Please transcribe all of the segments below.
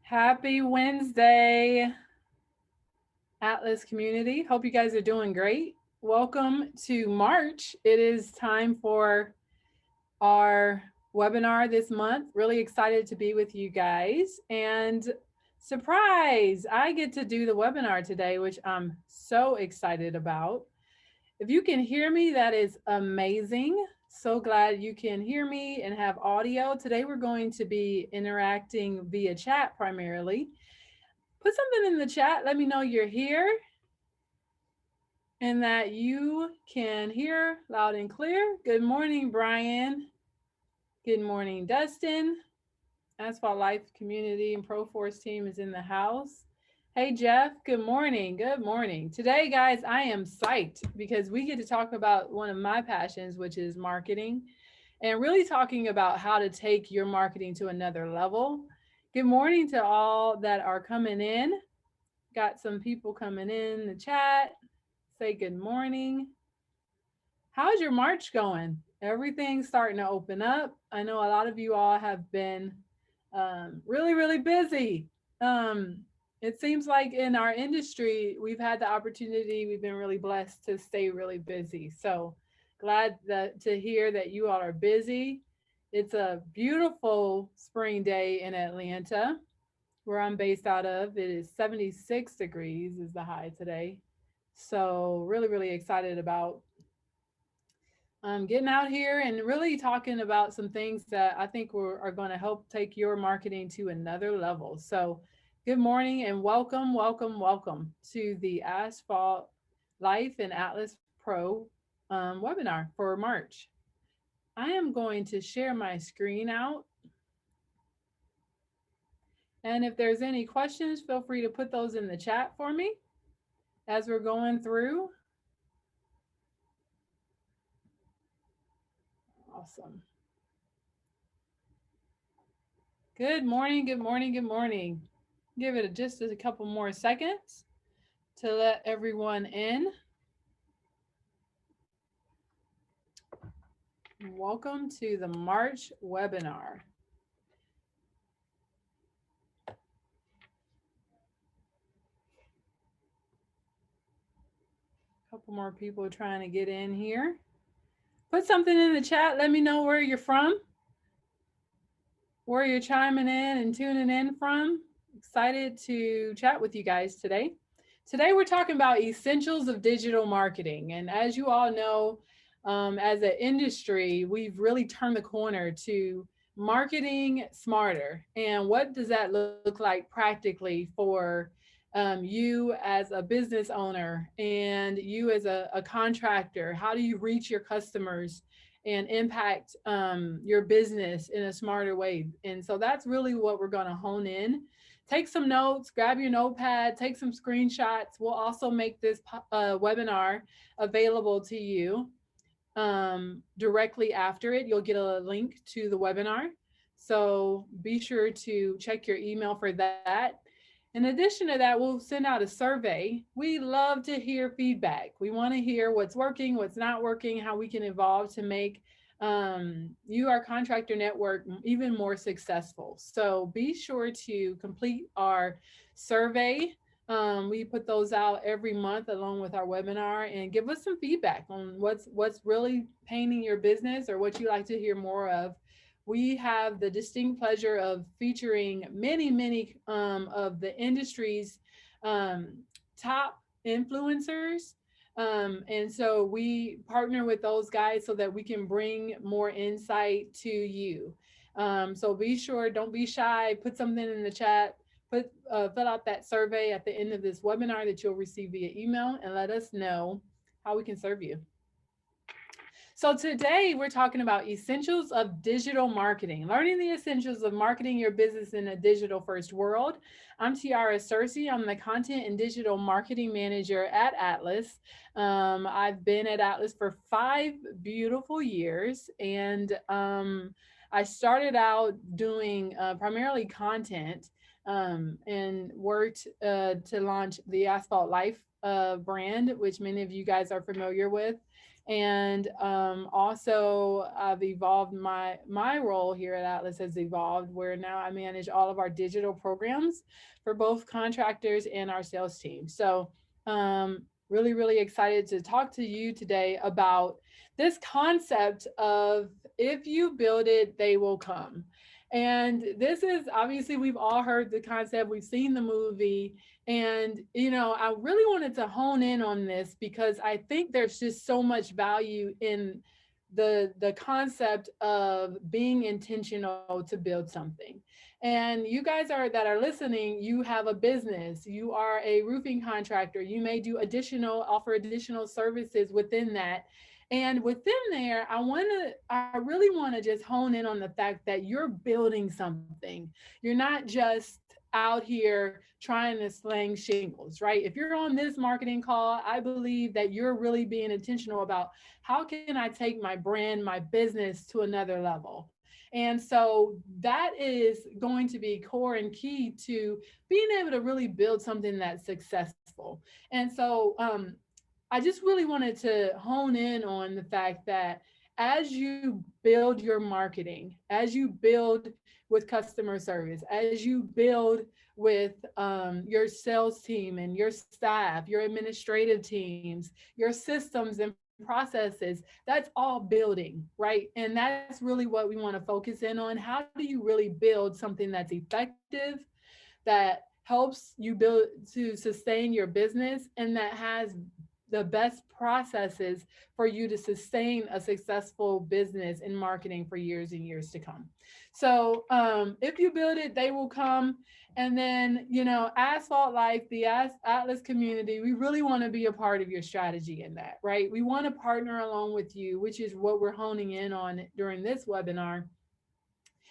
Happy Wednesday, Atlas community. Hope you guys are doing great. Welcome to March. It is time for our webinar this month. Really excited to be with you guys. And surprise, I get to do the webinar today, which I'm so excited about. If you can hear me, that is amazing. So glad you can hear me and have audio. Today, we're going to be interacting via chat primarily. Put something in the chat. Let me know you're here and that you can hear loud and clear. Good morning, Brian. Good morning, Dustin. Asphalt Life Community and ProForce team is in the house. Hey, Jeff. Good morning. Good morning. Today, guys, I am psyched because we get to talk about one of my passions, which is marketing, and really talking about how to take your marketing to another level. Good morning to all that are coming in. Got some people coming in the chat. Say good morning. How's your March going? Everything's starting to open up. I know a lot of you all have been really, really busy. It seems like in our industry, we've had the opportunity, we've been really blessed to stay really busy. So glad to hear that you all are busy. It's a beautiful spring day in Atlanta, where I'm based out of. It is 76 degrees is the high today. So really, really excited about getting out here and really talking about some things that I think are going to help take your marketing to another level. So good morning and welcome, welcome, welcome to the Asphalt Life and Atlas Pro webinar for March. I am going to share my screen out. And if there's any questions, feel free to put those in the chat for me as we're going through. Awesome. Good morning, good morning, good morning. Give it just a couple more seconds to let everyone in. Welcome to the March webinar. Couple more people trying to get in here. Put something in the chat. Let me know where you're from, where you're chiming in and tuning in from. Excited to chat with you guys today. Today we're talking about essentials of digital marketing. And as you all know, as an industry, we've really turned the corner to marketing smarter. And what does that look like practically for you as a business owner and you as a contractor? How do you reach your customers and impact your business in a smarter way? And so that's really what we're going to hone in. Take some notes, grab your notepad, take some screenshots. We'll also make this webinar available to you directly after it. You'll get a link to the webinar. So be sure to check your email for that. In addition to that, we'll send out a survey. We love to hear feedback. We want to hear what's working, what's not working, how we can evolve to make you, our contractor network, even more successful. So be sure to complete our survey. We put those out every month along with our webinar, and give us some feedback on what's really painting your business or what you like to hear more of. We have the distinct pleasure of featuring many of the industry's top influencers. And so we partner with those guys so that we can bring more insight to you. So be sure, don't be shy, put something in the chat, fill out that survey at the end of this webinar that you'll receive via email, and let us know how we can serve you. So today we're talking about essentials of digital marketing, learning the essentials of marketing your business in a digital first world. I'm Tiara Cersei. I'm the content and digital marketing manager at Atlas. I've been at Atlas for 5 beautiful years, and I started out doing primarily content, and worked to launch the Asphalt Life brand, which many of you guys are familiar with. And also, I've evolved my role here at Atlas has evolved, where now I manage all of our digital programs for both contractors and our sales team. So, really excited to talk to you today about this concept of if you build it, they will come. And this is obviously, we've all heard the concept, we've seen the movie. And, I really wanted to hone in on this because I think there's just so much value in the concept of being intentional to build something. And you guys that are listening, you have a business, you are a roofing contractor, you may do offer additional services within that. And within there, I really want to just hone in on the fact that you're building something. You're not just out here trying to sling shingles, right? If you're on this marketing call, I believe that you're really being intentional about how can I take my brand, my business to another level. And so that is going to be core and key to being able to really build something that's successful. And so I just really wanted to hone in on the fact that as you build your marketing, as you build with customer service, as you build with your sales team and your staff, your administrative teams, your systems and processes, that's all building, right? And that's really what we want to focus in on. How do you really build something that's effective, that helps you build to sustain your business, and that has the best processes for you to sustain a successful business in marketing for years and years to come. So if you build it, they will come. And then, Asphalt Life, the Atlas community, we really want to be a part of your strategy in that, right? We want to partner along with you, which is what we're honing in on during this webinar.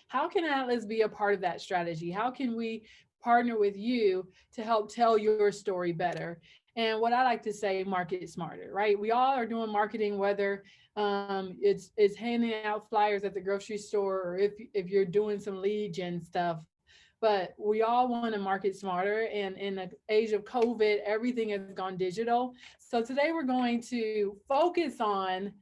How can Atlas be a part of that strategy? How can we partner with you to help tell your story better? And what I like to say, market smarter, right? We all are doing marketing, whether it's handing out flyers at the grocery store, or if you're doing some lead gen stuff. But we all want to market smarter. And in the age of COVID, everything has gone digital. So today we're going to focus on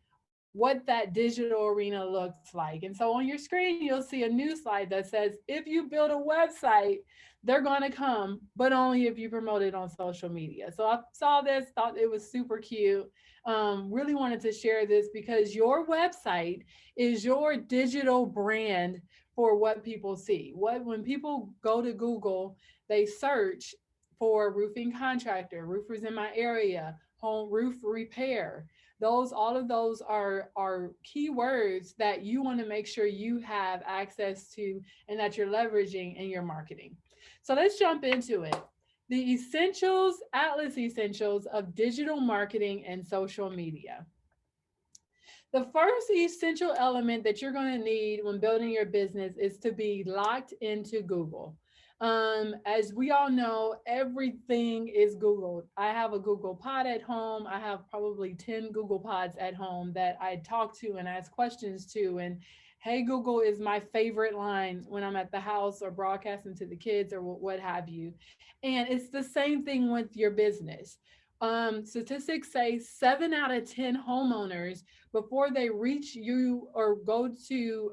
what that digital arena looks like. And so on your screen, you'll see a new slide that says, if you build a website, they're going to come, but only if you promote it on social media. So I saw this, thought it was super cute. Really wanted to share this because your website is your digital brand for what people see. When people go to Google, they search for roofing contractor, roofers in my area, home roof repair. All of those are keywords that you want to make sure you have access to and that you're leveraging in your marketing. So let's jump into it. The essentials, Atlas essentials of digital marketing and social media. The first essential element that you're going to need when building your business is to be locked into Google. As we all know, everything is Google. I have a Google Pod at home. I have probably 10 Google Pods at home that I talk to and ask questions to. And hey, Google is my favorite line when I'm at the house or broadcasting to the kids or what have you. And it's the same thing with your business. Statistics say 7 out of 10 homeowners, before they reach you or go to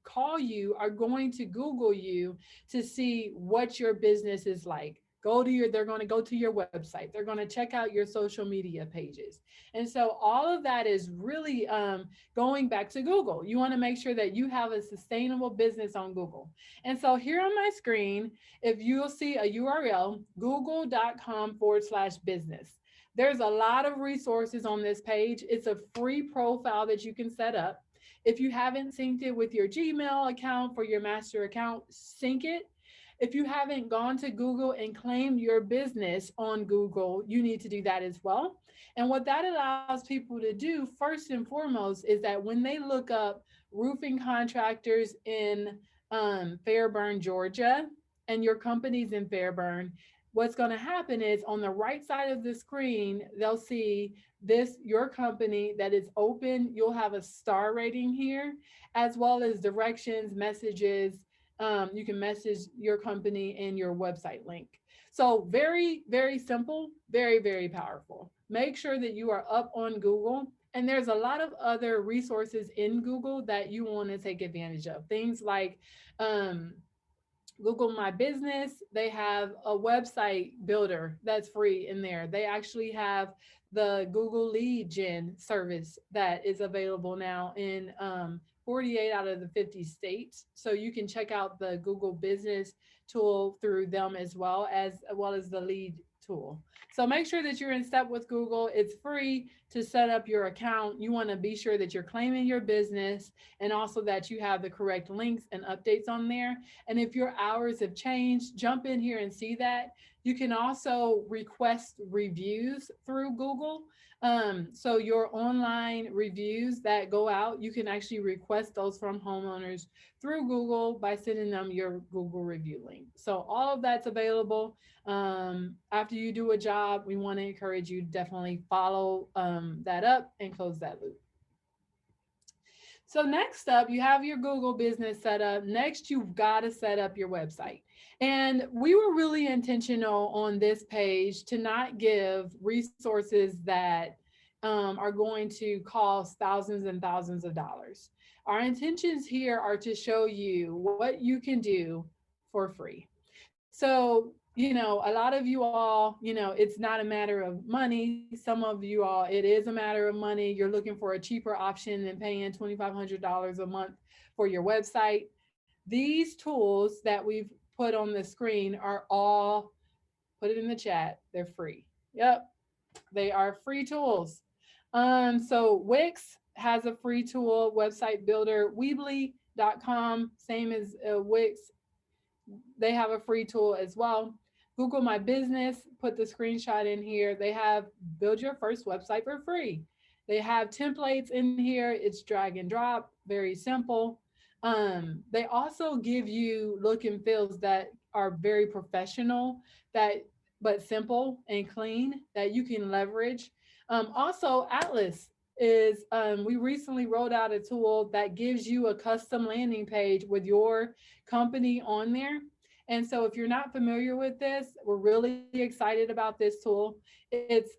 call you, are going to Google you to see what your business is like. They're going to go to your website. They're going to check out your social media pages. And so all of that is really going back to Google. You want to make sure that you have a sustainable business on Google. And so here on my screen, if you'll see a URL, google.com/business. There's a lot of resources on this page. It's a free profile that you can set up. If you haven't synced it with your Gmail account for your master account, sync it. If you haven't gone to Google and claimed your business on Google, you need to do that as well. And what that allows people to do, first and foremost, is that when they look up roofing contractors in Fairburn, Georgia, and your company's in Fairburn, what's going to happen is on the right side of the screen, they'll see your company that is open. You'll have a star rating here, as well as directions, messages, You can message your company in your website link. So very, very simple, very, very powerful. Make sure that you are up on Google. And there's a lot of other resources in Google that you want to take advantage of. Things like um, Google My Business, they have a website builder that's free in there. They actually have the Google Lead Gen service that is available now in 48 out of the 50 states. So you can check out the Google Business tool through them as well as the lead tool. So make sure that you're in step with Google. It's free to set up your account. You want to be sure that you're claiming your business and also that you have the correct links and updates on there. And if your hours have changed, jump in here and see that. You can also request reviews through Google. So your online reviews that go out, you can actually request those from homeowners through Google by sending them your Google review link. So all of that's available. After you do a job, we want to encourage you to definitely follow that up and close that loop. So next up, you have your Google business set up. Next, you've got to set up your website. And we were really intentional on this page to not give resources that are going to cost thousands and thousands of dollars. Our intentions here are to show you what you can do for free. So, a lot of you all, it's not a matter of money. Some of you all, it is a matter of money. You're looking for a cheaper option than paying $2,500 a month for your website. These tools that we've put on the screen are all, put it in the chat, they're free. Yep, they are free tools. So Wix has a free tool, website builder, Weebly.com, same as Wix, they have a free tool as well. Google My Business, put the screenshot in here. They have build your first website for free. They have templates in here. It's drag and drop, very simple. They also give you look and feels that are very professional, that but simple and clean that you can leverage. Also, Atlas is we recently rolled out a tool that gives you a custom landing page with your company on there. And so if you're not familiar with this, we're really excited about this tool. It's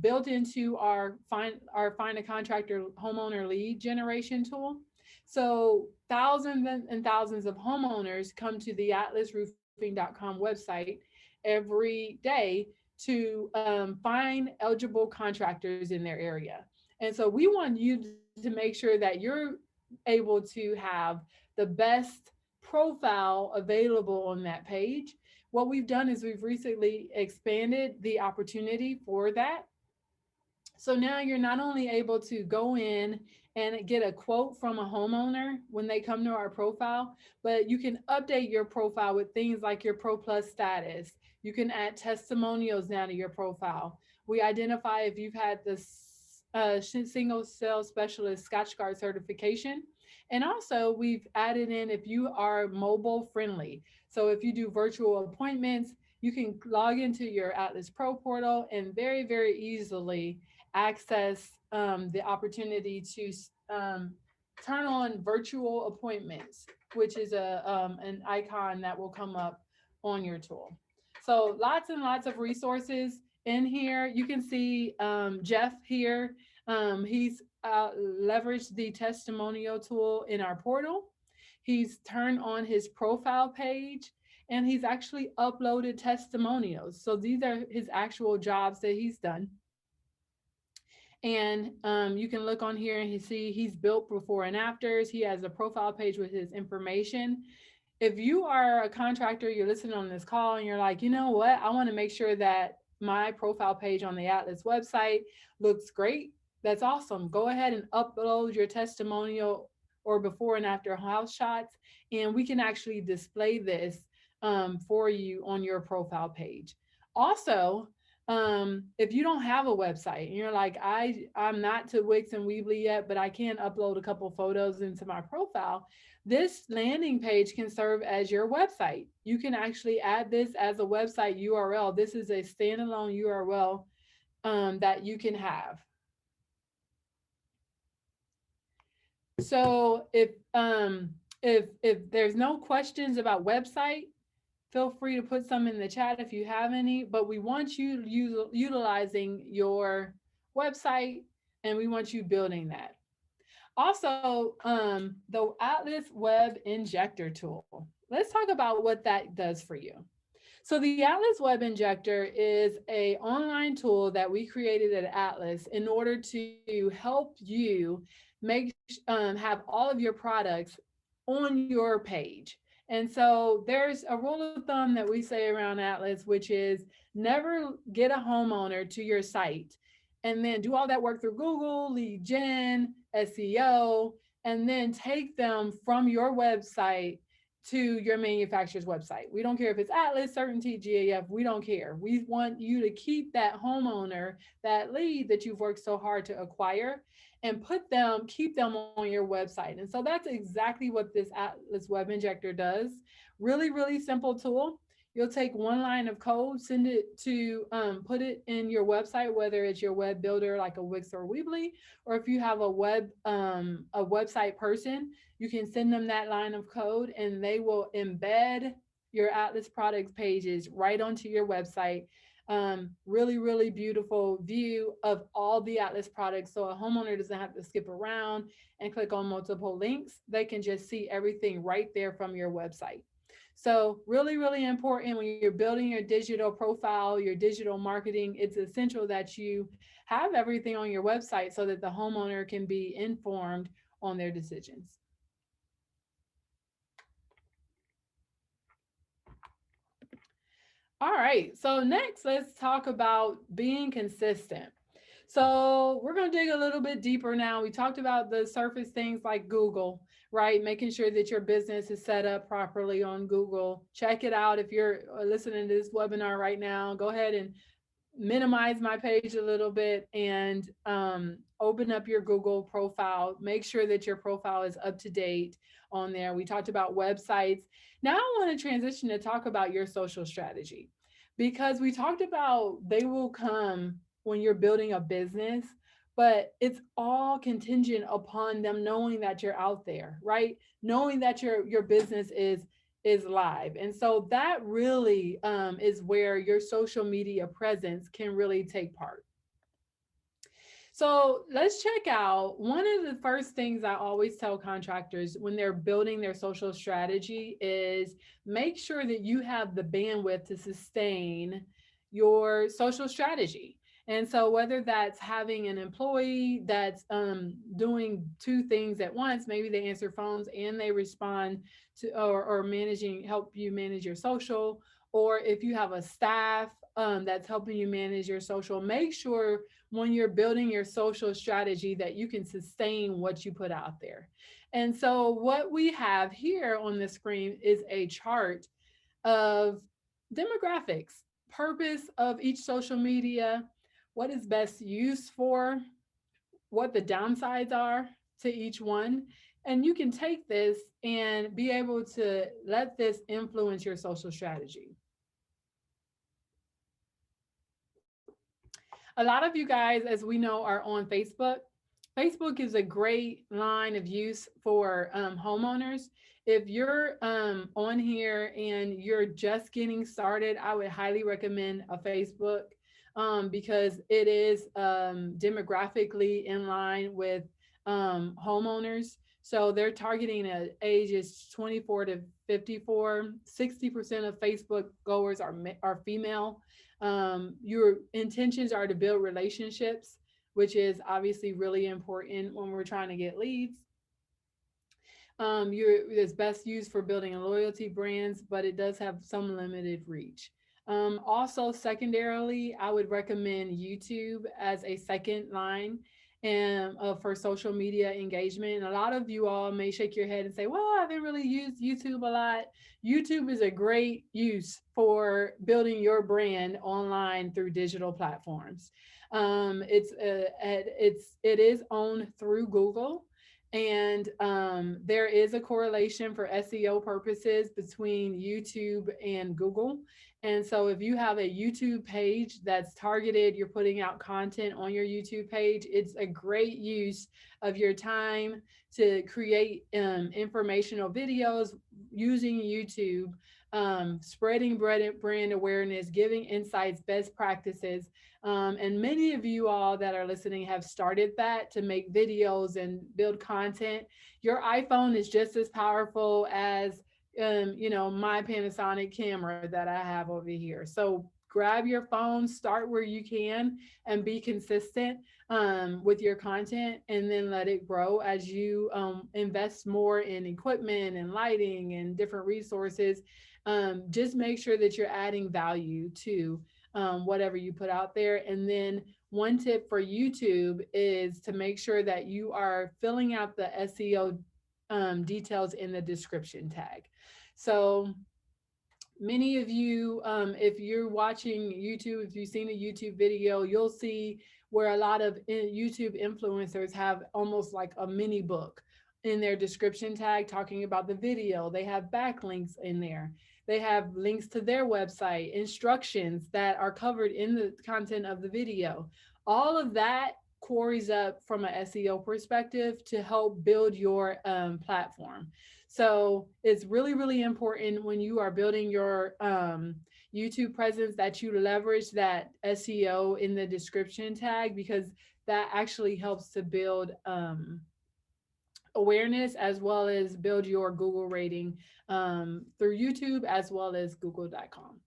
built into our find a contractor homeowner lead generation tool. So thousands and thousands of homeowners come to the atlasroofing.com website every day to find eligible contractors in their area. And so we want you to make sure that you're able to have the best profile available on that page. What we've done is we've recently expanded the opportunity for that. So now you're not only able to go in and get a quote from a homeowner when they come to our profile, but you can update your profile with things like your Pro Plus status. You can add testimonials now to your profile. We identify if you've had this single sales specialist Scotchgard certification. And also we've added in if you are mobile friendly. So if you do virtual appointments, you can log into your Atlas Pro portal and very, very easily access the opportunity to turn on virtual appointments, which is an icon that will come up on your tool. So lots and lots of resources in here. You can see Jeff here. He's leveraged the testimonial tool in our portal. He's turned on his profile page and he's actually uploaded testimonials. So these are his actual jobs that he's done. And you can look on here and you see he's built before and afters. He has a profile page with his information. If you are a contractor, you're listening on this call and you're like, you know what, I want to make sure that my profile page on the Atlas website looks great. That's awesome. Go ahead and upload your testimonial or before and after house shots, and we can actually display this for you on your profile page. Also, if you don't have a website and you're like, I'm not to Wix and Weebly yet, but I can upload a couple photos into my profile, this landing page can serve as your website. You can actually add this as a website URL. This is a standalone URL that you can have. So if If there's no questions about website, feel free to put some in the chat if you have any. But we want you utilizing your website, and we want you building that. Also, the Atlas Web Injector tool. Let's talk about what that does for you. So the Atlas Web Injector is a online tool that we created at Atlas in order to help you have all of your products on your page. And so there's a rule of thumb that we say around Atlas, which is never get a homeowner to your site and then do all that work through Google, lead gen, SEO, and then take them from your website to your manufacturer's website. We don't care if it's Atlas, Certainty, GAF, we don't care. We want you to keep that homeowner, that lead that you've worked so hard to acquire, and keep them on your website. And so that's exactly what this Atlas Web Injector does. Really, really simple tool. You'll take one line of code, send it to put it in your website, whether it's your web builder like a Wix or Weebly, or if you have a website person, you can send them that line of code and they will embed your Atlas products pages right onto your website. Really, really beautiful view of all the Atlas products. So a homeowner doesn't have to skip around and click on multiple links. They can just see everything right there from your website. So really, really important when you're building your digital profile, your digital marketing, it's essential that you have everything on your website so that the homeowner can be informed on their decisions. All right. So next, let's talk about being consistent. So we're going to dig a little bit deeper now. We talked about the surface things like Google, right? Making sure that your business is set up properly on Google. Check it out. If you're listening to this webinar right now, go ahead and minimize my page a little bit and open up your Google profile. Make sure that your profile is up to date on there. We talked about websites. Now I want to transition to talk about your social strategy because we talked about they will come when you're building a business, but it's all contingent upon them knowing that you're out there, right? Knowing that your business is live. And so that really is where your social media presence can really take part. So let's check out one of the first things I always tell contractors when they're building their social strategy is make sure that you have the bandwidth to sustain your social strategy. And so whether that's having an employee that's doing two things at once, maybe they answer phones and they respond to or managing, help you manage your social, or if you have a staff that's helping you manage your social, make sure when you're building your social strategy that you can sustain what you put out there. And so what we have here on the screen is a chart of demographics, purpose of each social media, what is best used for, what the downsides are to each one. And you can take this and be able to let this influence your social strategy. A lot of you guys, as we know, are on Facebook. Facebook is a great line of use for homeowners. If you're on here and you're just getting started, I would highly recommend a Facebook because it is demographically in line with homeowners. So they're targeting ages 24 to 54. 60% of Facebook goers are female. Your intentions are to build relationships, which is obviously really important when we're trying to get leads. It's best used for building loyalty brands, but it does have some limited reach. Also, secondarily, I would recommend YouTube as a second line and for social media engagement. And a lot of you all may shake your head and say, well, I haven't really used YouTube a lot. YouTube is a great use for building your brand online through digital platforms. It is owned through Google. And there is a correlation for SEO purposes between YouTube and Google. And so if you have a YouTube page that's targeted, you're putting out content on your YouTube page, it's a great use of your time to create informational videos using YouTube, spreading brand awareness, giving insights, best practices. And many of you all that are listening have started that to make videos and build content. Your iPhone is just as powerful as my Panasonic camera that I have over here. So grab your phone, start where you can, and be consistent with your content, and then let it grow as you invest more in equipment and lighting and different resources. Just make sure that you're adding value to whatever you put out there. And then one tip for YouTube is to make sure that you are filling out the SEO details in the description tag. So many of you, if you're watching YouTube, if you've seen a YouTube video, you'll see where a lot of YouTube influencers have almost like a mini book in their description tag talking about the video. They have backlinks in there. They have links to their website, instructions that are covered in the content of the video. All of that quarries up from an SEO perspective to help build your platform. So it's really, really important when you are building your YouTube presence that you leverage that SEO in the description tag, because that actually helps to build awareness as well as build your Google rating through YouTube as well as google.com.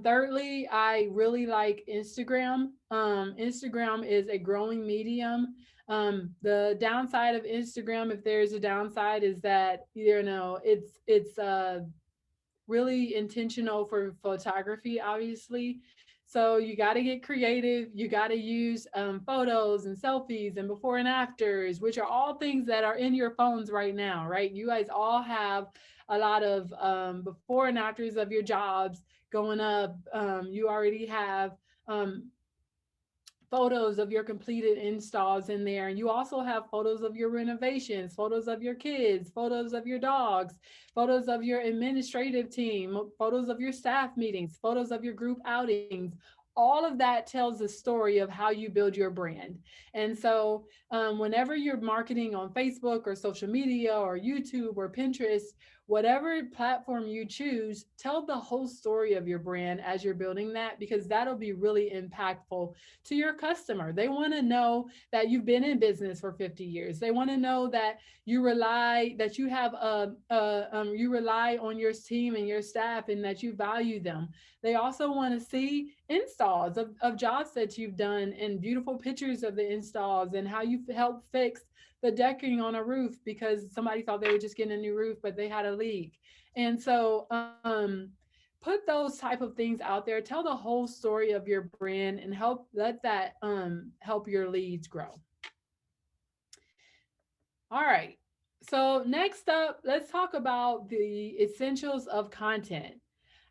Thirdly, I really like Instagram. Instagram is a growing medium. The downside of Instagram, if there's a downside, is that it's really intentional for photography, obviously. So you got to get creative. You got to use photos and selfies and before and afters, which are all things that are in your phones right now, right? You guys all have a lot of before and afters of your jobs going up. You already have photos of your completed installs in there. And you also have photos of your renovations, photos of your kids, photos of your dogs, photos of your administrative team, photos of your staff meetings, photos of your group outings. All of that tells the story of how you build your brand. And so, whenever you're marketing on Facebook or social media or YouTube or Pinterest, whatever platform you choose, tell the whole story of your brand as you're building that, because that'll be really impactful to your customer. They want to know that you've been in business for 50 years. They want to know that you rely on your team and your staff and that you value them. They also want to see installs of jobs that you've done and beautiful pictures of the installs and how you helped fix the decking on a roof because somebody thought they were just getting a new roof, but they had a leak. And so put those type of things out there, tell the whole story of your brand and let that help your leads grow. All right. So next up, let's talk about the essentials of content.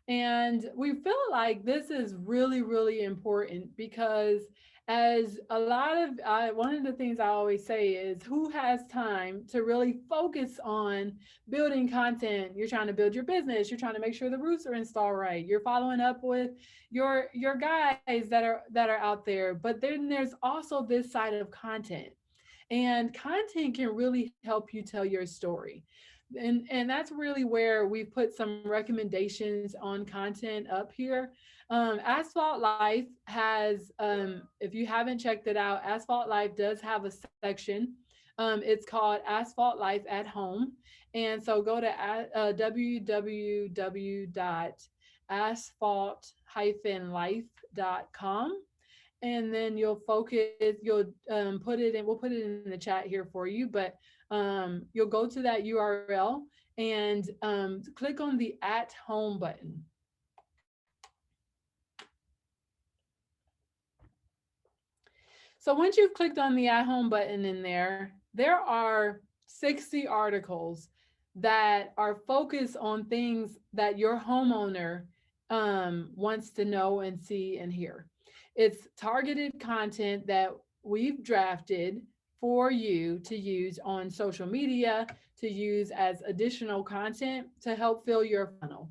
And we feel like this is really, really important because as a lot of one of the things I always say is, who has time to really focus on building content? You're trying to build your business, you're trying to make sure the roofs are installed right, you're following up with your guys that are out there. But then there's also this side of content, and content can really help you tell your story. And that's really where we put some recommendations on content up here. Asphalt Life has, if you haven't checked it out, Asphalt Life does have a section. It's called Asphalt Life at Home. And so go to www.asphalt-life.com, and then you'll put it in, we'll put it in the chat here for you, but you'll go to that URL and click on the at home button. So once you've clicked on the at home button in there are 60 articles that are focused on things that your homeowner wants to know and see and hear. It's targeted content that we've drafted for you to use on social media, to use as additional content to help fill your funnel.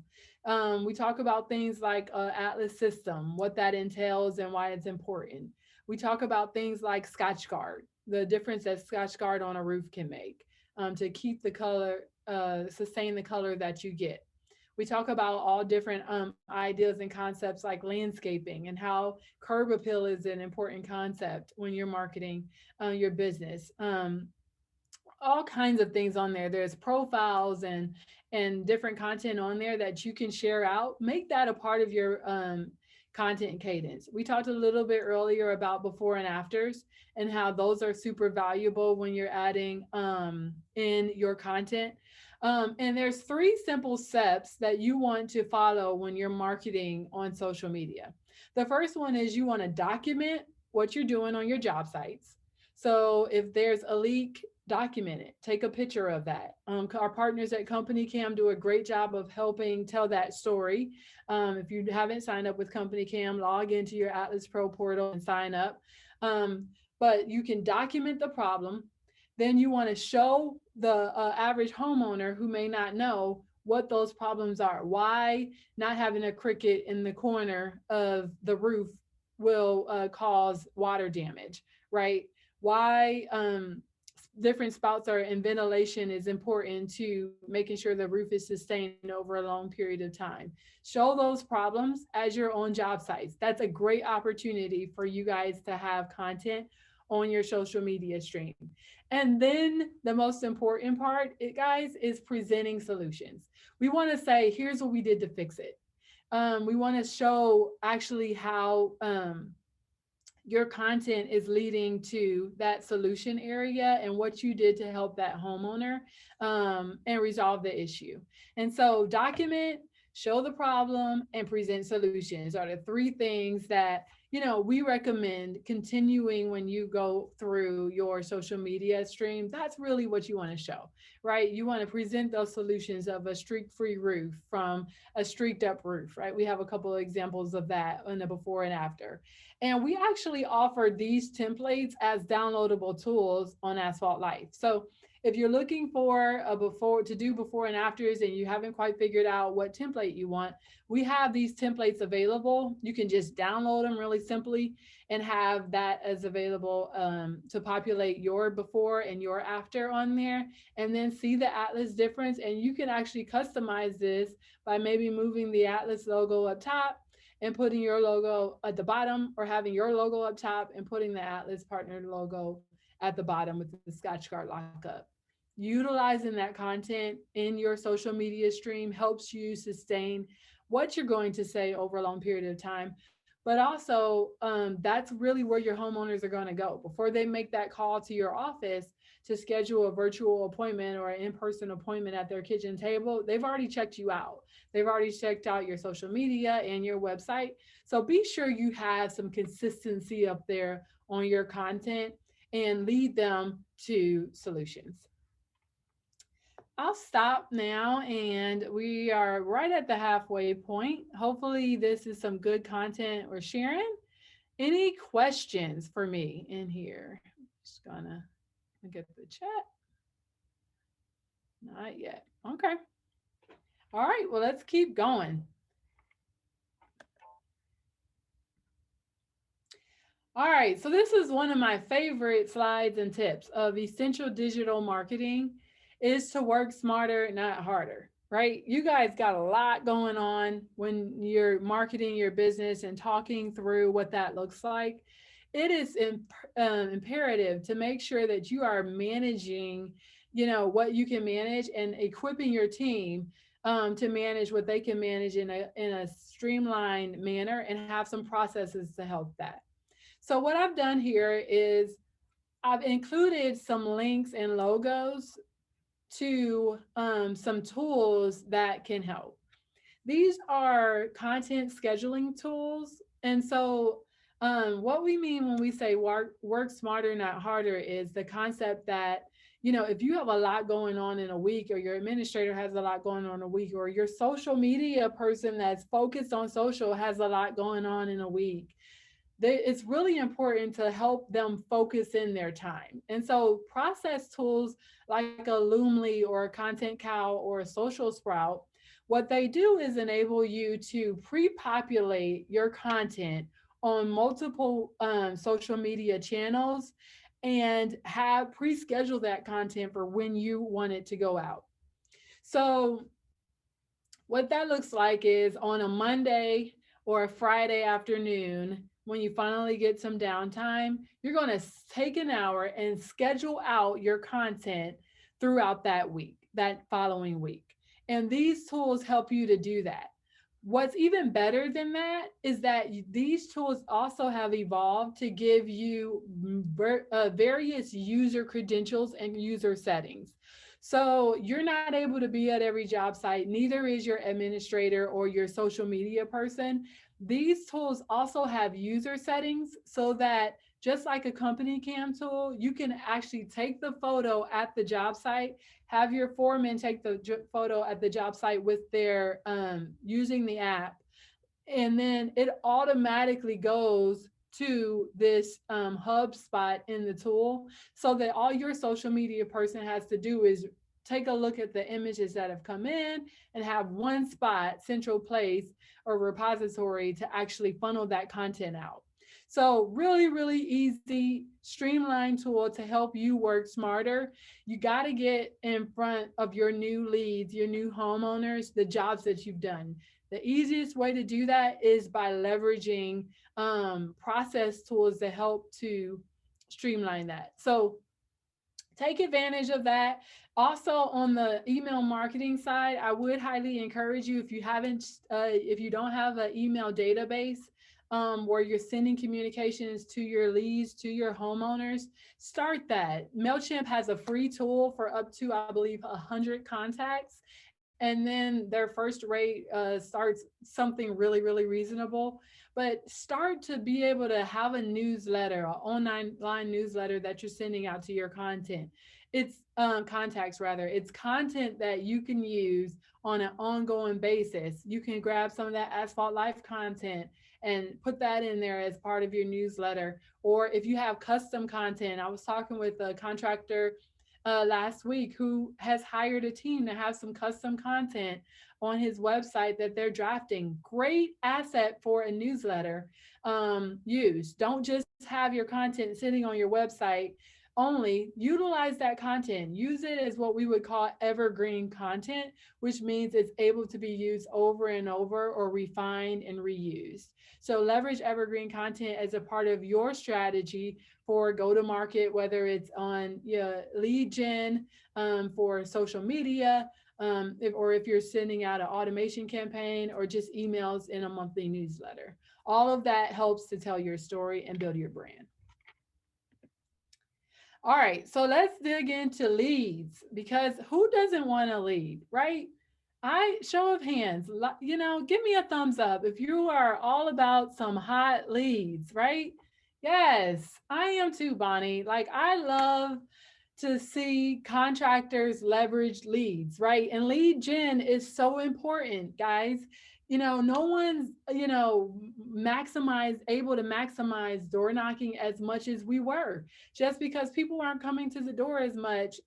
We talk about things like Atlas system, what that entails and why it's important. We talk about things like Scotch Guard, the difference that Scotch Guard on a roof can make to keep the color, sustain the color that you get. We talk about all different ideas and concepts like landscaping and how curb appeal is an important concept when you're marketing your business. All kinds of things on there. There's profiles and different content on there that you can share out. Make that a part of your content cadence. We talked a little bit earlier about before and afters and how those are super valuable when you're adding in your content. And there's three simple steps that you want to follow when you're marketing on social media. The first one is you want to document what you're doing on your job sites. So if there's a leak, document it. Take a picture of that. Our partners at Company Cam do a great job of helping tell that story. If you haven't signed up with Company Cam, log into your Atlas Pro portal and sign up. But you can document the problem. Then you want to show the average homeowner who may not know what those problems are. Why not having a cricket in the corner of the roof will cause water damage, right? Why different spouts are and ventilation is important to making sure the roof is sustained over a long period of time. Show those problems as your own job sites. That's a great opportunity for you guys to have content on your social media stream. And then the most important part, guys, is presenting solutions. We want to say, here's what we did to fix it. We want to show actually how your content is leading to that solution area and what you did to help that homeowner and resolve the issue. And so document, show the problem, and present solutions are the three things that we recommend continuing when you go through your social media stream. That's really what you want to show, right? You want to present those solutions of a streak-free roof from a streaked up roof, right? We have a couple of examples of that in the before and after. And we actually offer these templates as downloadable tools on Asphalt Life. So if you're looking for a before and afters and you haven't quite figured out what template you want, we have these templates available. You can just download them really simply and have that as available to populate your before and your after on there, and then see the Atlas difference. And you can actually customize this by maybe moving the Atlas logo up top and putting your logo at the bottom, or having your logo up top and putting the Atlas partner logo at the bottom with the Scotch Guard lockup. Utilizing that content in your social media stream helps you sustain what you're going to say over a long period of time. But also, that's really where your homeowners are going to go before they make that call to your office to schedule a virtual appointment or an in-person appointment at their kitchen table. They've already checked you out. They've already checked out your social media and your website. So be sure you have some consistency up there on your content and lead them to solutions. I'll stop now, and we are right at the halfway point. Hopefully this is some good content we're sharing. Any questions for me in here? Just gonna look at the chat. Not yet. Okay. All right, well, let's keep going. All right, so this is one of my favorite slides and tips of essential digital marketing is to work smarter, not harder, right? You guys got a lot going on when you're marketing your business and talking through what that looks like. It is imperative to make sure that you are managing, what you can manage and equipping your team to manage what they can manage in a streamlined manner and have some processes to help that. So what I've done here is I've included some links and logos to some tools that can help. These are content scheduling tools. And so what we mean when we say work smarter, not harder is the concept that, if you have a lot going on in a week, or your administrator has a lot going on a week, or your social media person that's focused on social has a lot going on in a week, it's really important to help them focus in their time. And so process tools like a Loomly or a Content Cow or a Social Sprout What they do is enable you to pre-populate your content on multiple social media channels and have pre-schedule that content for when you want it to go out. So what that looks like is on a Monday or a Friday afternoon, when you finally get some downtime, you're going to take an hour and schedule out your content throughout that week, that following week. And these tools help you to do that. What's even better than that is that these tools also have evolved to give you various user credentials and user settings. So you're not able to be at every job site, neither is your administrator or your social media person. These tools also have user settings so that just like a company cam tool, you can actually take the photo at the job site, have your foreman take the photo at the job site with their using the app, and then it automatically goes to this hub spot in the tool, so that all your social media person has to do is take a look at the images that have come in and have one spot, central place or repository to actually funnel that content out. So really, really easy, streamlined tool to help you work smarter. You got to get in front of your new leads, your new homeowners, the jobs that you've done. The easiest way to do that is by leveraging process tools that help to streamline that. So take advantage of that. Also, on the email marketing side, I would highly encourage you, if you haven't, if you don't have an email database where you're sending communications to your leads, to your homeowners, start that. MailChimp has a free tool for up to, I believe, 100 contacts. And then their first rate starts something really, really reasonable. But start to be able to have a newsletter, an online newsletter that you're sending out to your content. It's contacts rather. It's content that you can use on an ongoing basis. You can grab some of that Asphalt Life content and put that in there as part of your newsletter. Or if you have custom content, I was talking with a contractor last week who has hired a team to have some custom content on his website that they're drafting. Great asset for a newsletter. Use. Don't just have your content sitting on your website only. Utilize that content. Use it as what we would call evergreen content, which means it's able to be used over and over or refined and reused. So leverage evergreen content as a part of your strategy for go to market, whether it's on lead gen for social media, or if you're sending out an automation campaign or just emails in a monthly newsletter. All of that helps to tell your story and build your brand. All right, so let's dig into leads, because who doesn't want a lead, right? Show of hands, give me a thumbs up if you are all about some hot leads, right? Yes, I am too, Bonnie. Like, I love to see contractors leverage leads, right? And lead gen is so important, guys. No one's, able to maximize door knocking as much as we were, just because people aren't coming to the door as much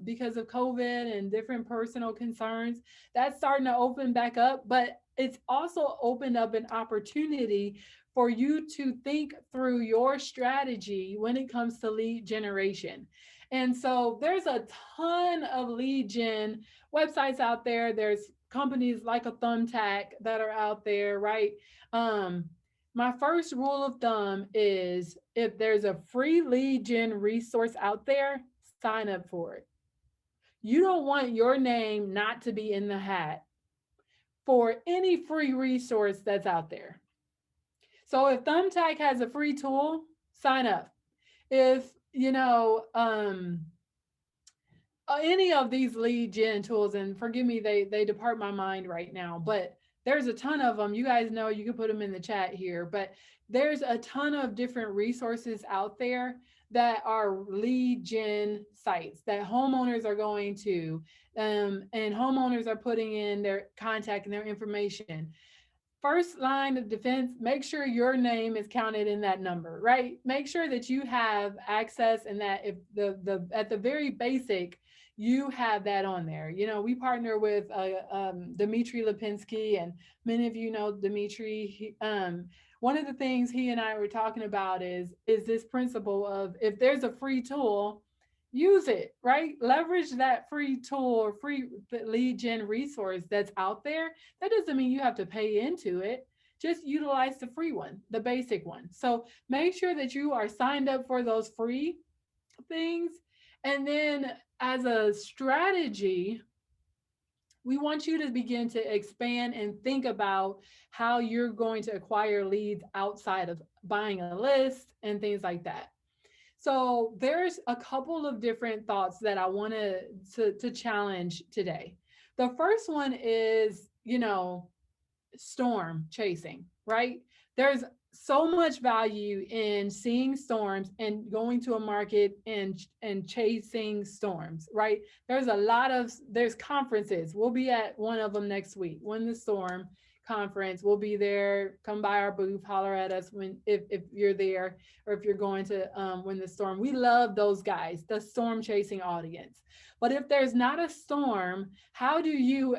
because of COVID and different personal concerns. That's starting to open back up, but it's also opened up an opportunity for you to think through your strategy when it comes to lead generation. And so there's a ton of lead gen websites out there. There's companies like a Thumbtack that are out there, right? My first rule of thumb is, if there's a free lead gen resource out there, sign up for it. You don't want your name not to be in the hat for any free resource that's out there. So if Thumbtack has a free tool, sign up. If, any of these lead gen tools, and forgive me, they depart my mind right now, but there's a ton of them. You guys know, you can put them in the chat here, but there's a ton of different resources out there that are lead gen sites that homeowners are going to, and homeowners are putting in their contact and their information. first line of defense, make sure your name is counted in that number, right? Make sure that you have access and that if the at the very basic, you have that on there. You know, we partner with Dmitry Lipinski, and many of you know Dmitry. One of the things he and I were talking about is this principle of if there's a free tool, use it, right? Leverage that free tool or free lead gen resource that's out there. That doesn't mean you have to pay into it. Just utilize the free one, the basic one. So make sure that you are signed up for those free things. And then as a strategy, we want you to begin to expand and think about how you're going to acquire leads outside of buying a list and things like that. So there's a couple of different thoughts that I want to challenge today. The first one is, you know, storm chasing, right? There's so much value in seeing storms and going to a market and chasing storms, right? There's conferences. We'll be at one of them next week. Win the Storm conference. We'll be there. Come by our booth, holler at us when if you're there or if you're going to Win the Storm. We love those guys, the storm chasing audience. But if there's not a storm, how do you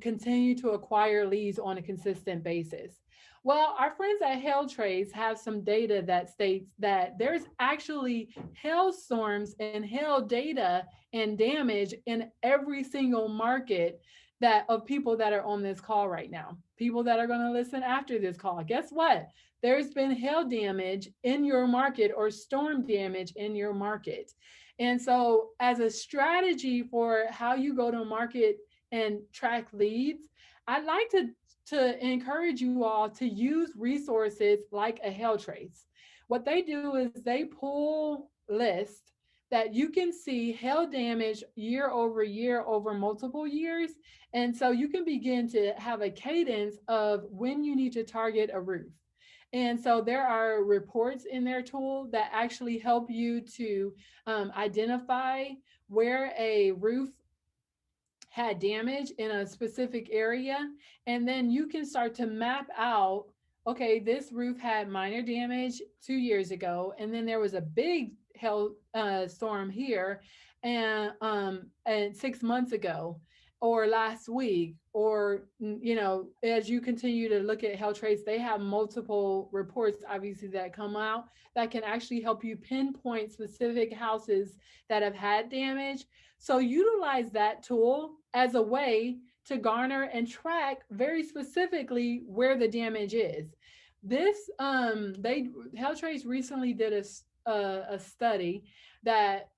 continue to acquire leads on a consistent basis? Well, our friends at Hailtrace have some data that states that there's actually hailstorms and hail data and damage in every single market that of people that are on this call right now, people that are going to listen after this call. Guess what? There's been hail damage in your market or storm damage in your market. And so, as a strategy for how you go to market and track leads, I'd like to encourage you all to use resources like a hail trace. What they do is they pull lists that you can see hail damage year over multiple years. And so you can begin to have a cadence of when you need to target a roof. And so there are reports in their tool that actually help you to identify where a roof had damage in a specific area. And then you can start to map out, okay, this roof had minor damage 2 years ago. And then there was a big hail storm here and 6 months ago or last week, or as you continue to look at Trace, they have multiple reports obviously that come out that can actually help you pinpoint specific houses that have had damage. So utilize that tool as a way to garner and track very specifically where the damage is. This Trace recently did a study that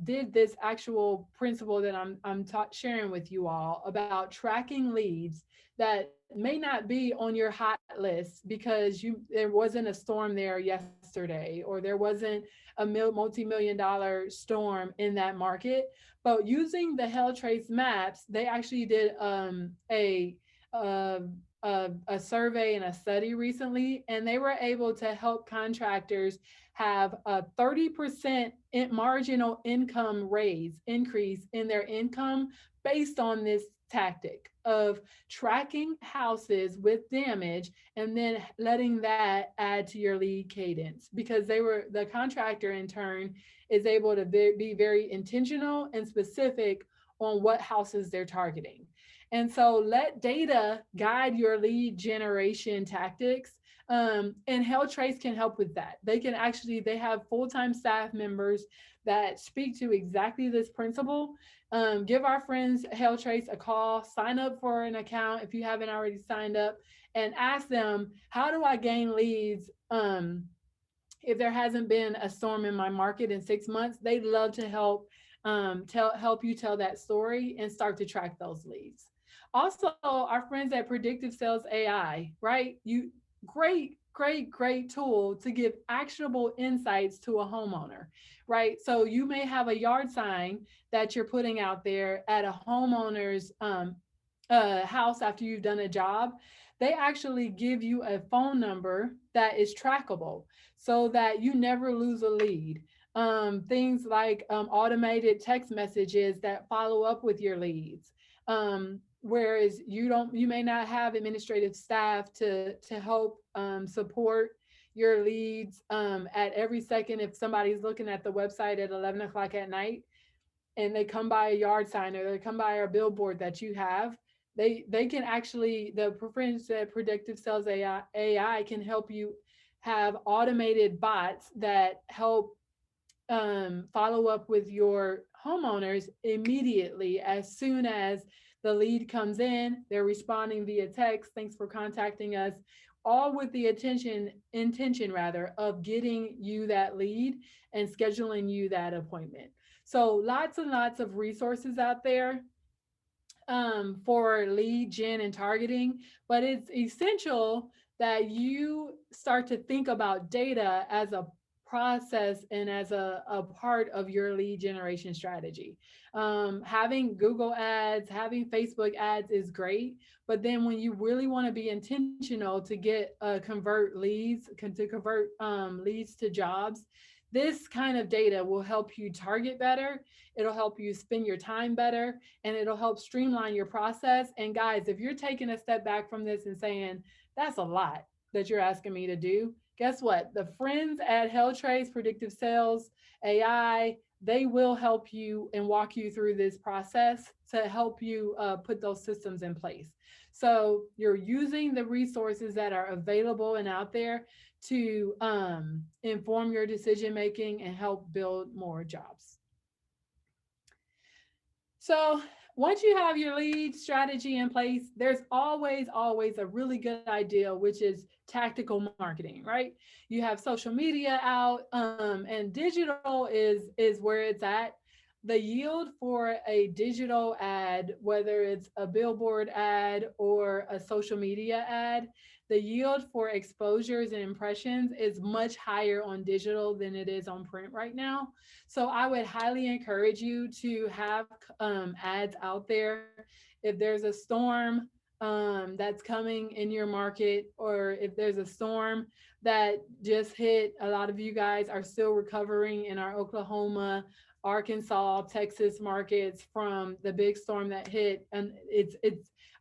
did this actual principle that I'm sharing with you all about tracking leads that may not be on your hot list because there wasn't a storm there yesterday, or there wasn't a multi-million-dollar storm in that market. But using the Trace maps, they actually did a a survey and a study recently, and they were able to help contractors have a 30% marginal income increase in their income based on this tactic of tracking houses with damage and then letting that add to your lead cadence, because the contractor in turn is able to be very intentional and specific on what houses they're targeting. And so let data guide your lead generation tactics. And Trace can help with that. They have full-time staff members that speak to exactly this principle. Give our friends Trace a call, sign up for an account if you haven't already signed up, and ask them, how do I gain leads if there hasn't been a storm in my market in 6 months? They'd love to help you tell that story and start to track those leads. Also, our friends at Predictive Sales AI, right? Great tool to give actionable insights to a homeowner, right? So you may have a yard sign that you're putting out there at a homeowner's house after you've done a job. They actually give you a phone number that is trackable so that you never lose a lead. Things like automated text messages that follow up with your leads. whereas you may not have administrative staff to help support your leads at every second. If somebody's looking at the website at 11 o'clock at night and they come by a yard sign or they come by a billboard that you have, they can actually, the preference that predictive sales AI can help you have automated bots that help follow up with your homeowners immediately as soon as the lead comes in. They're responding via text, thanks for contacting us, all with the intention rather of getting you that lead and scheduling you that appointment. So lots and lots of resources out there for lead gen and targeting, but it's essential that you start to think about data as a process and as a part of your lead generation strategy. Having Google ads, having Facebook ads is great, but then when you really want to be intentional to get convert leads, to convert leads to jobs, this kind of data will help you target better. It'll help you spend your time better, and it'll help streamline your process. And guys, if you're taking a step back from this and saying, that's a lot that you're asking me to do, guess what? The friends at Helltrace Predictive Sales AI, they will help you and walk you through this process to help you put those systems in place. So you're using the resources that are available and out there to inform your decision making and help build more jobs. So once you have your lead strategy in place, there's always a really good idea, which is tactical marketing, right? You have social media out, and digital is where it's at. The yield for a digital ad, whether it's a billboard ad or a social media ad, the yield for exposures and impressions is much higher on digital than it is on print right now. So I would highly encourage you to have ads out there. If there's a storm that's coming in your market, or if there's a storm that just hit, a lot of you guys are still recovering in our Oklahoma, Arkansas, Texas markets from the big storm that hit, and it's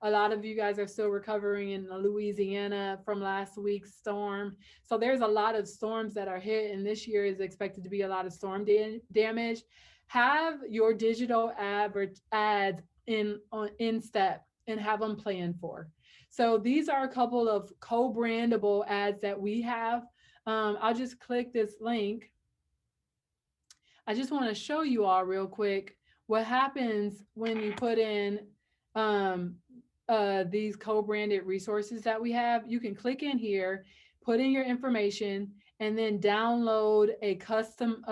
a lot of you guys are still recovering in Louisiana from last week's storm. So there's a lot of storms that are hit, and this year is expected to be a lot of storm damage. Have your digital ads in step and have them planned for. So these are a couple of co-brandable ads that we have. I'll just click this link. I just want to show you all real quick what happens when you put in um, these co-branded resources that we have. You can click in here, put in your information, and then download a custom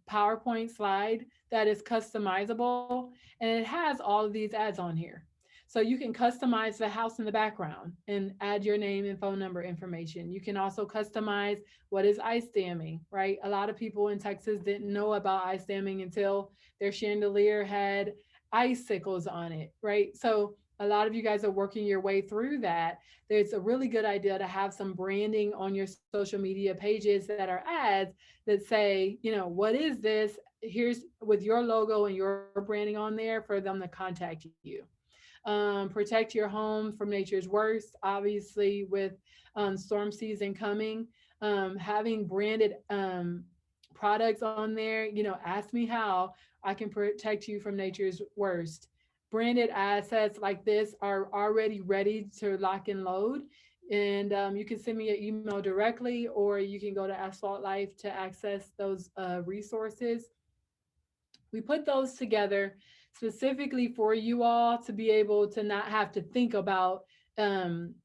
PowerPoint slide that is customizable, and it has all of these ads on here. So you can customize the house in the background and add your name and phone number information. You can also customize what is ice damming, right? A lot of people in Texas didn't know about ice damming until their chandelier had icicles on it, right? So a lot of you guys are working your way through that. There's a really good idea to have some branding on your social media pages that are ads that say, what is this? Here's with your logo and your branding on there for them to contact you. Protect your home from nature's worst, obviously, with storm season coming. Having branded products on there, ask me how I can protect you from nature's worst. Branded assets like this are already ready to lock and load. And you can send me an email directly, or you can go to Asphalt Life to access those resources. We put those together specifically for you all to be able to not have to think about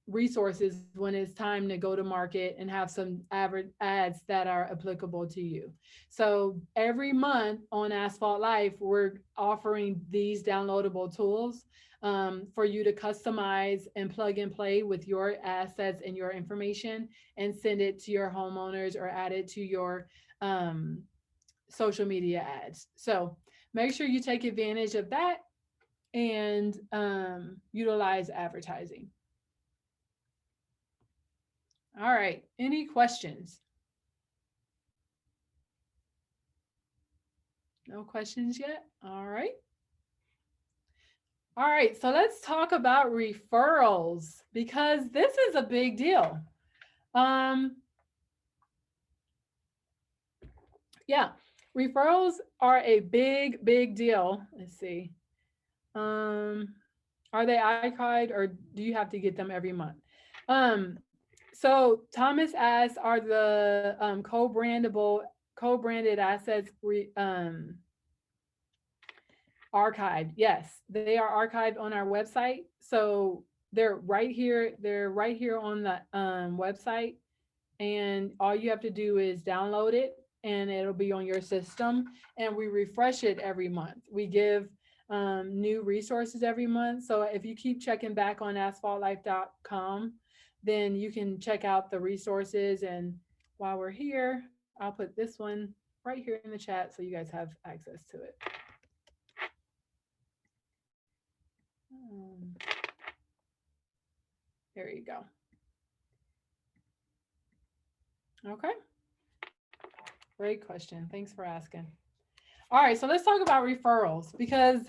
resources when it's time to go to market and have some average ads that are applicable to you. So every month on Asphalt Life, we're offering these downloadable tools for you to customize and plug and play with your assets and your information and send it to your homeowners or add it to your social media ads. So make sure you take advantage of that and utilize advertising. All right. Any questions? No questions yet? All right. All right, so let's talk about referrals because this is a big deal. Um, yeah, referrals are a big, big deal. Let's see. Um, are they iCard or do you have to get them every month? Um, so Thomas asks, are the co-branded assets archived? Yes, they are archived on our website. So they're right here. They're right here on the website, and all you have to do is download it, and it'll be on your system. And we refresh it every month. We give new resources every month. So if you keep checking back on asphaltlife.com, then you can check out the resources. And while we're here, I'll put this one right here in the chat so you guys have access to it. Um, there you go. Okay. Great question. Thanks for asking. All right, so let's talk about referrals because,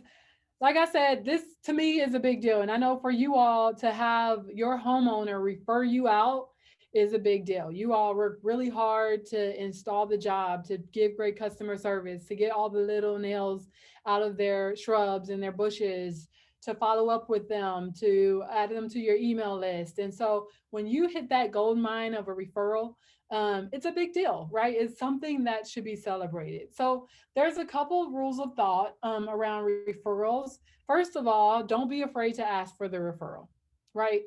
like I said, this to me is a big deal. And I know for you all to have your homeowner refer you out is a big deal. You all work really hard to install the job, to give great customer service, to get all the little nails out of their shrubs and their bushes, to follow up with them, to add them to your email list. And so when you hit that gold mine of a referral, it's a big deal, right? It's something that should be celebrated. So there's a couple of rules of thought around referrals. First of all, don't be afraid to ask for the referral, right?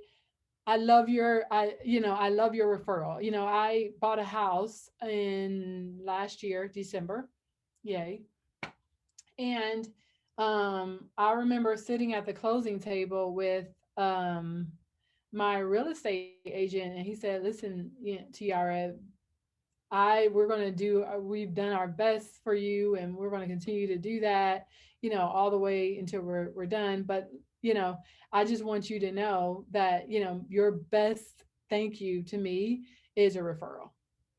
I love your referral. I bought a house in last year, December. Yay. And I remember sitting at the closing table with um, my real estate agent, and he said, "Listen, Tiara, we're going to do, we've done our best for you, and we're going to continue to do that, all the way until we're done. But, I just want you to know that, your best thank you to me is a referral."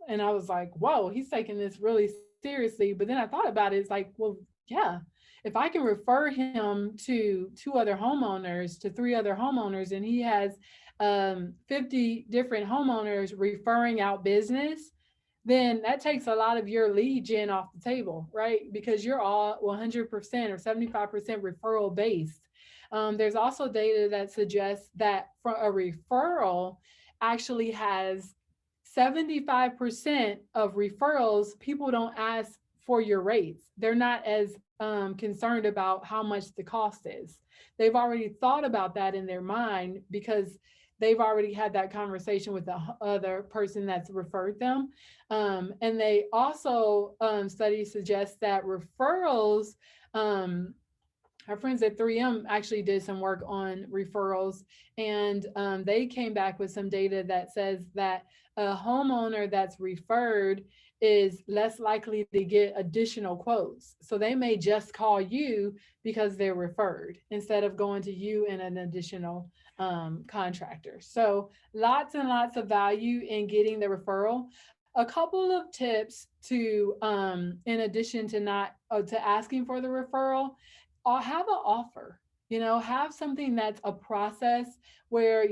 And I was like, whoa, he's taking this really seriously. But then I thought about it. It's like, well, yeah, if I can refer him to two other homeowners, to three other homeowners, and he has 50 different homeowners referring out business, then that takes a lot of your lead gen off the table, right? Because you're all 100% or 75% referral based. There's also data that suggests that for a referral actually has 75% of referrals, people don't ask for your rates. They're not as concerned about how much the cost is. They've already thought about that in their mind because they've already had that conversation with the other person that's referred them. And they also, studies suggest that referrals, our friends at 3M actually did some work on referrals, and they came back with some data that says that a homeowner that's referred is less likely to get additional quotes. So they may just call you because they're referred instead of going to you and an additional contractor. So lots and lots of value in getting the referral. A couple of tips to, in addition to not to asking for the referral, have an offer. Have something that's a process where,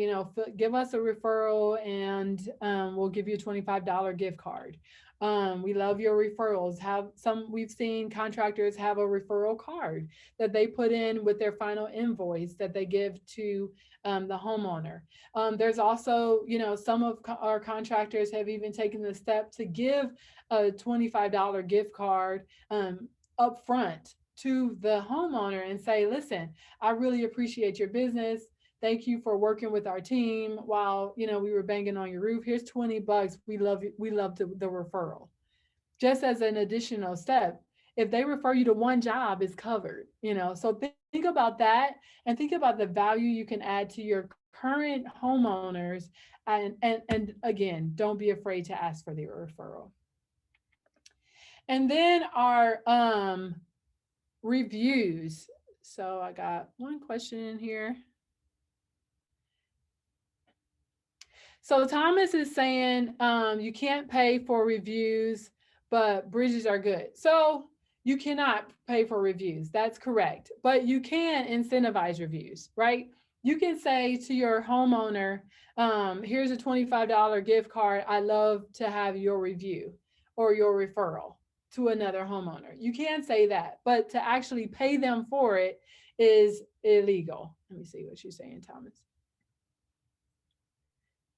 give us a referral and we'll give you a $25 gift card. We love your referrals. We've seen contractors have a referral card that they put in with their final invoice that they give to the homeowner. There's also, some of our contractors have even taken the step to give a $25 gift card up front to the homeowner and say, "Listen, I really appreciate your business. Thank you for working with our team while, we were banging on your roof. Here's $20. We love you. We love the referral." Just as an additional step. If they refer you to one job, it's covered, So think about that and think about the value you can add to your current homeowners. And again, don't be afraid to ask for the referral. And then our reviews. So I got one question in here. So Thomas is saying you can't pay for reviews, but bridges are good. So You cannot pay for reviews. That's correct. But you can incentivize reviews, right? You can say to your homeowner, here's a $25 gift card. I love to have your review or your referral to another homeowner. You can say that, but to actually pay them for it is illegal. Let me see what she's saying, Thomas.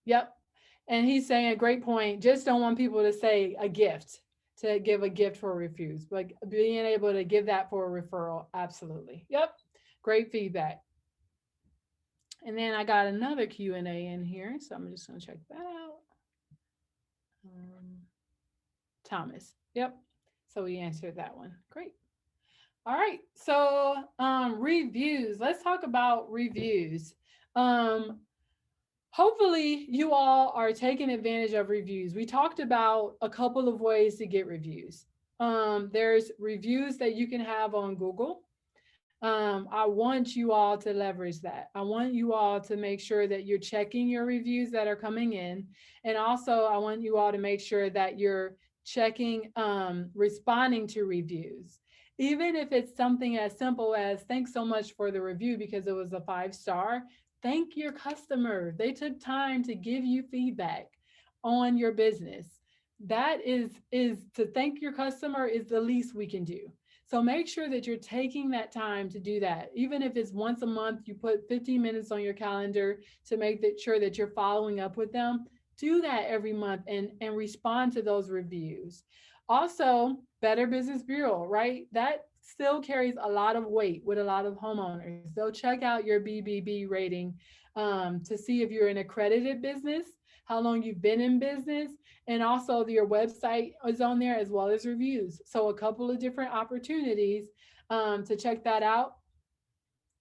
Yep. And he's saying a great point. Just don't want people to say a gift, to give a gift for a refuse. But being able to give that for a referral, absolutely. Yep. Great feedback. And then I got another Q&A in here, so I'm just going to check that out. Thomas. Yep. So we answered that one. Great. All right. So reviews. Let's talk about reviews. Um, Hopefully, you all are taking advantage of reviews. We talked about a couple of ways to get reviews. There's reviews that you can have on Google. I want you all to leverage that. I want you all to make sure that you're checking your reviews that are coming in. And also, I want you all to make sure that you're checking, responding to reviews. Even if it's something as simple as, thanks so much for the review because it was a 5-star. Thank your customer. They took time to give you feedback on your business. That is to thank your customer is the least we can do. So make sure that you're taking that time to do that. Even if it's once a month, you put 15 minutes on your calendar to make sure that you're following up with them. Do that every month and respond to those reviews. Also, Better Business Bureau, right? That still carries a lot of weight with a lot of homeowners. They'll check out your BBB rating to see if you're an accredited business, how long you've been in business, and also your website is on there as well as reviews. So a couple of different opportunities to check that out,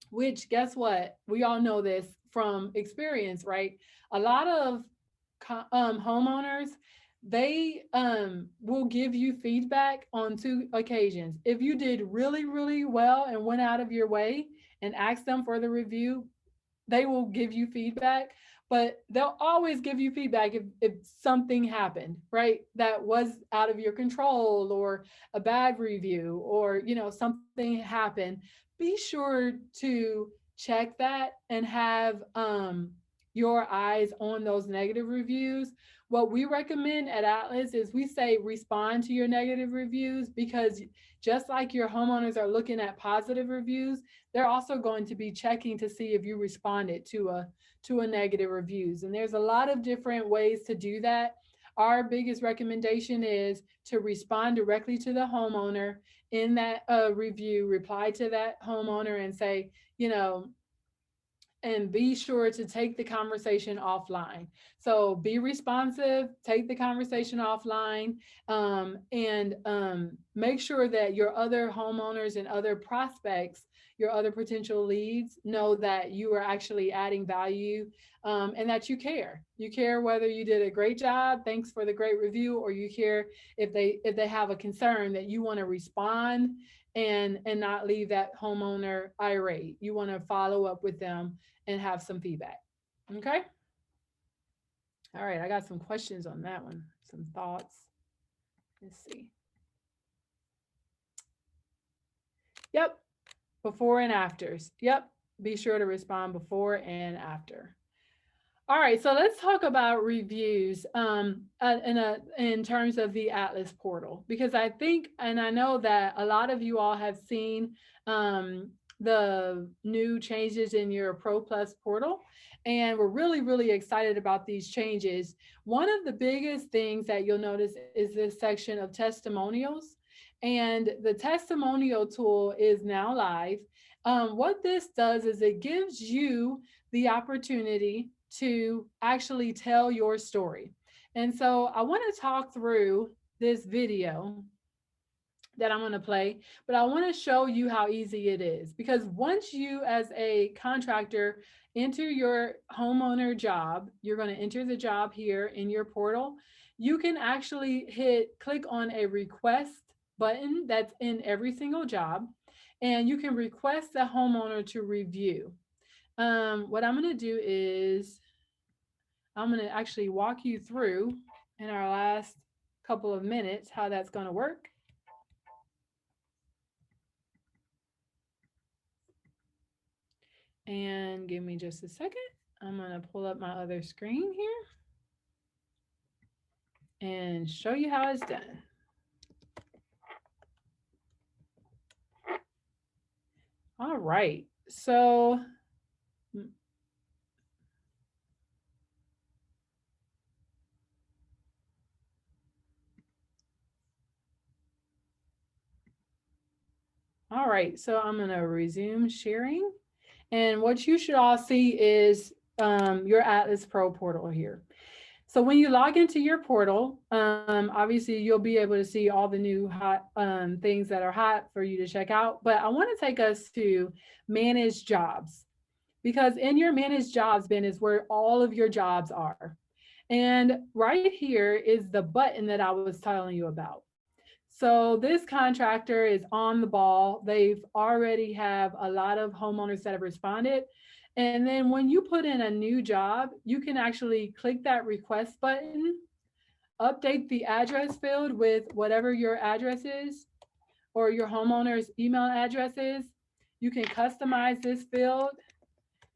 which guess what? We all know this from experience, right? A lot of homeowners, they will give you feedback on 2 occasions. If you did really, really well and went out of your way and asked them for the review, they will give you feedback, but they'll always give you feedback if something happened, right? That was out of your control, or a bad review, or something happened. Be sure to check that and have your eyes on those negative reviews. What we recommend at Atlas is we say respond to your negative reviews, because just like your homeowners are looking at positive reviews, they're also going to be checking to see if you responded to a negative reviews. And there's a lot of different ways to do that. Our biggest recommendation is to respond directly to the homeowner in that review, reply to that homeowner and say, and be sure to take the conversation offline. So be responsive, take the conversation offline, and make sure that your other homeowners and other prospects, your other potential leads, know that you are actually adding value, and that you care. You care whether you did a great job, thanks for the great review, or you care if they have a concern, that you want to respond and not leave that homeowner irate. You want to follow up with them and have some feedback. Okay. All right. I got some questions on that one, some thoughts. Let's see. Yep. Before and afters. Yep. Be sure to respond before and after. All right, so let's talk about reviews in terms of the Atlas portal, because I think, and I know that a lot of you all have seen the new changes in your Pro Plus portal, and we're really, really excited about these changes. One of the biggest things that you'll notice is this section of testimonials, and the testimonial tool is now live. What this does is it gives you the opportunity to actually tell your story. And so I want to talk through this video that I'm going to play, but I want to show you how easy it is, because once you as a contractor enter your homeowner job, you're going to enter the job here in your portal. You can actually click on a request button that's in every single job, and you can request the homeowner to review. What I'm going to do is I'm going to actually walk you through in our last couple of minutes how that's going to work. And give me just a second. I'm going to pull up my other screen here and show you how it's done. All right. So all right, so I'm going to resume sharing. And what you should all see is your Atlas Pro portal here. So when you log into your portal, obviously you'll be able to see all the new hot things that are hot for you to check out. But I want to take us to manage jobs, because in your manage jobs bin is where all of your jobs are. And right here is the button that I was telling you about. So this contractor is on the ball. They've already have a lot of homeowners that have responded. And then when you put in a new job, you can actually click that request button, update the address field with whatever your address is or your homeowner's email address is. You can customize this field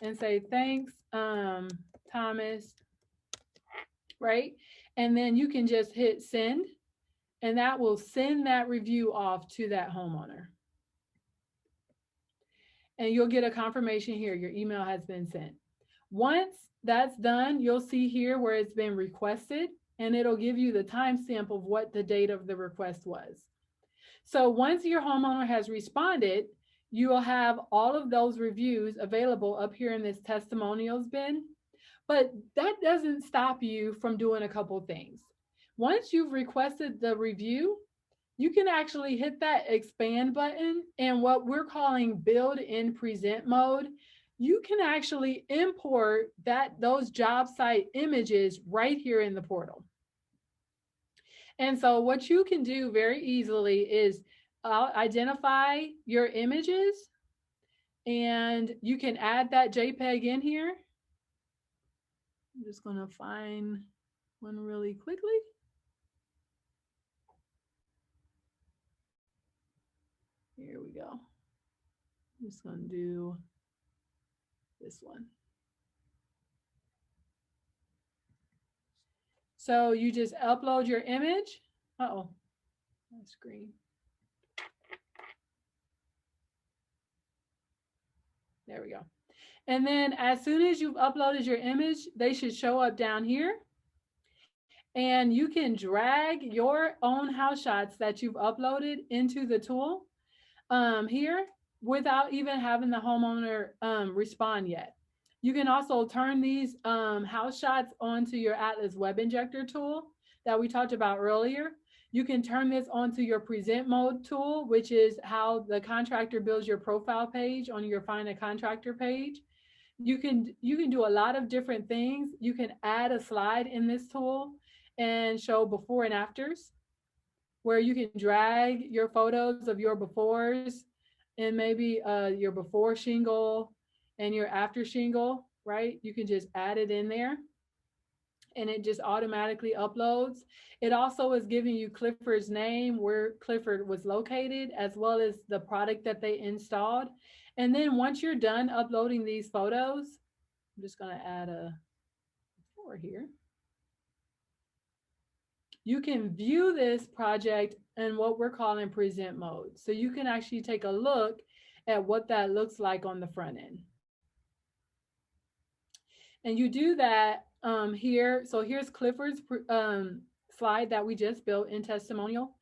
and say, thanks, Thomas, right? And then you can just hit send, and that will send that review off to that homeowner. And you'll get a confirmation here, your email has been sent. Once that's done, you'll see here where it's been requested, and it'll give you the timestamp of what the date of the request was. So once your homeowner has responded, you will have all of those reviews available up here in this testimonials bin. But that doesn't stop you from doing a couple things. Once you've requested the review, you can actually hit that expand button, and what we're calling build in present mode, you can actually import those job site images right here in the portal. And so what you can do very easily is identify your images, and you can add that JPEG in here. I'm just going to find one really quickly. Here we go. I'm just going to do this one. So you just upload your image. Uh-oh, my screen. There we go. And then as soon as you've uploaded your image, they should show up down here. And you can drag your own house shots that you've uploaded into the tool here without even having the homeowner respond yet. You can also turn these house shots onto your Atlas Web Injector tool that we talked about earlier. You can turn this onto your present mode tool, which is how the contractor builds your profile page on your Find a Contractor page. You can do a lot of different things. You can add a slide in this tool and show before and afters, where you can drag your photos of your befores and maybe your before shingle and your after shingle, right? You can just add it in there and it just automatically uploads. It also is giving you Clifford's name, where Clifford was located, as well as the product that they installed. And then once you're done uploading these photos, I'm just going to add a before here. You can view this project in what we're calling present mode. So you can actually take a look at what that looks like on the front end. And you do that here. So here's Clifford's slide that we just built in testimonial.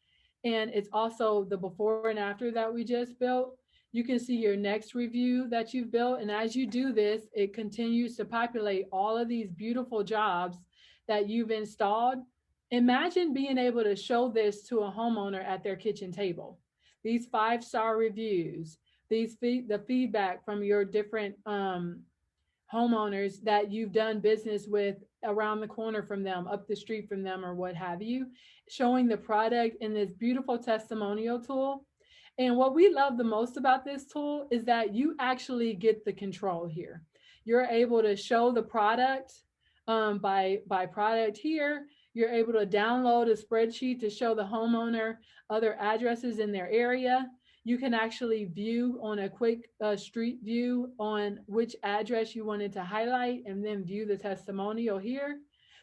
And it's also the before and after that we just built. You can see your next review that you've built. And as you do this, it continues to populate all of these beautiful jobs that you've installed. Imagine being able to show this to a homeowner at their kitchen table. These 5-star reviews, the feedback from your different homeowners that you've done business with around the corner from them, up the street from them, or what have you, showing the product in this beautiful testimonial tool. And what we love the most about this tool is that you actually get the control here. You're able to show the product by product here. You're able to download a spreadsheet to show the homeowner other addresses in their area. you can actually view on a quick street view on which address you wanted to highlight and then view the testimonial here.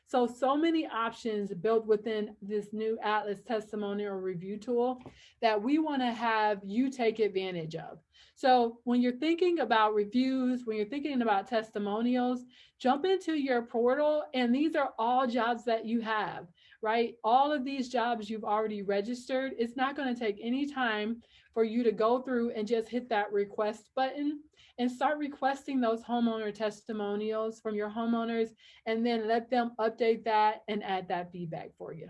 So many options built within this new Atlas testimonial review tool that we want to have you take advantage of. So when you're thinking about reviews, when you're thinking about testimonials, jump into your portal, and these are all jobs that you have, right? All of these jobs you've already registered. It's not going to take any time for you to go through and just hit that request button and start requesting those homeowner testimonials from your homeowners, and then let them update that and add that feedback for you.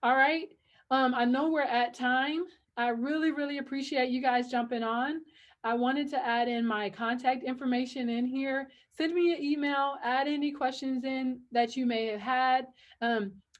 All right. I know we're at time. I really, really appreciate you guys jumping on. I wanted to add in my contact information in here. Send me an email, add any questions in that you may have had.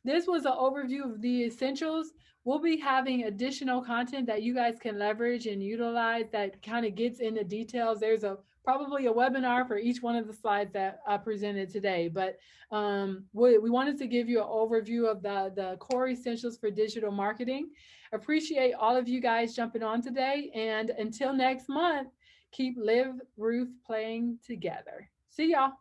This was an overview of the essentials. We'll be having additional content that you guys can leverage and utilize that kind of gets into details. There's probably a webinar for each one of the slides that I presented today, but we wanted to give you an overview of the core essentials for digital marketing. Appreciate all of you guys jumping on today, and until next month, keep Live Ruth playing together. See y'all.